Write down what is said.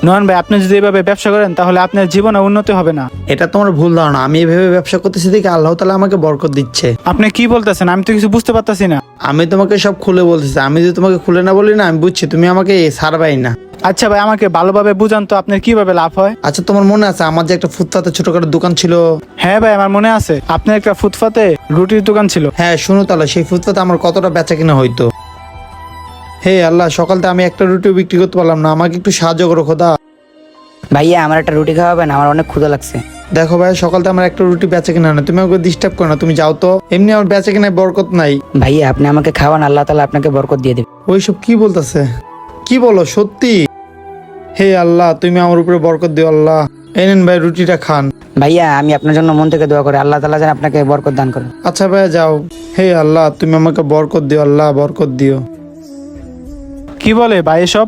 নয়ন ভাই, আপনি যদি এভাবে ব্যবসা করেন তাহলে আপনার জীবনে উন্নতি হবে না। এটা তোমার ভুল ধারণা। আমি এভাবে ব্যবসা করতেছি দেখে আল্লাহ তাআলা আমাকে বরকত দিচ্ছে। আপনি কি বলতেছেন? আমি তো কিছু বুঝতে পারতাছি না। আমি তোমাকে সব খুলে বলতেছি। আমি যদি তোমাকে খুলে না বলি না, আমি বুঝছি তুমি আমাকে ছাড়বাই না। আচ্ছা ভাই, আমাকে ভালোভাবে বুঝান তো আপনার কিভাবে লাভ হয়। আচ্ছা, তোমার মনে আছে আমার যে একটা ফুটপাতে ছোটখাটো দোকান ছিল? হ্যাঁ ভাই, আমার মনে আছে আপনার একটা ফুটপাতে রুটির দোকান ছিল। হ্যাঁ, শুনো তাহলে সেই ফুটপাতে আমার কতটা বেচা কিনা হইতো। হে আল্লাহ, সকালতে আমি একটা রুটিও বিক্রি করতে পারলাম না, আমাকে একটু সাহায্য করো খোদা। ভাইয়া আমার একটা রুটি খাওয়াবেন, আমার অনেক ক্ষুধা লাগছে। দেখো ভাই, সকালতে আমার একটা রুটি বেচা কিনা না, তুমি আমাকে ডিস্টার্ব করো না, তুমি যাও তো। এমনি আমার বেচা কিনায় বরকত নাই। ভাইয়া আপনি আমাকে খাওয়ান, আল্লাহ তাআলা আপনাকে বরকত দিয়ে দেবে। ওইসব কি বলতেছে? কি বলো সত্যি? হে আল্লাহ, তুমি আমার উপরে বরকত দিও আল্লাহ। এই নেন ভাই, রুটিটা খান। ভাইয়া আমি আপনার জন্য মন থেকে দোয়া করি, আল্লাহ তাআলা যেন আপনাকে বরকত দান করেন। আচ্ছা ভাই, যাও। হে আল্লাহ, তুমি আমাকে বরকত দিও আল্লাহ, বরকত দিও। কি বলে ভাই এসব?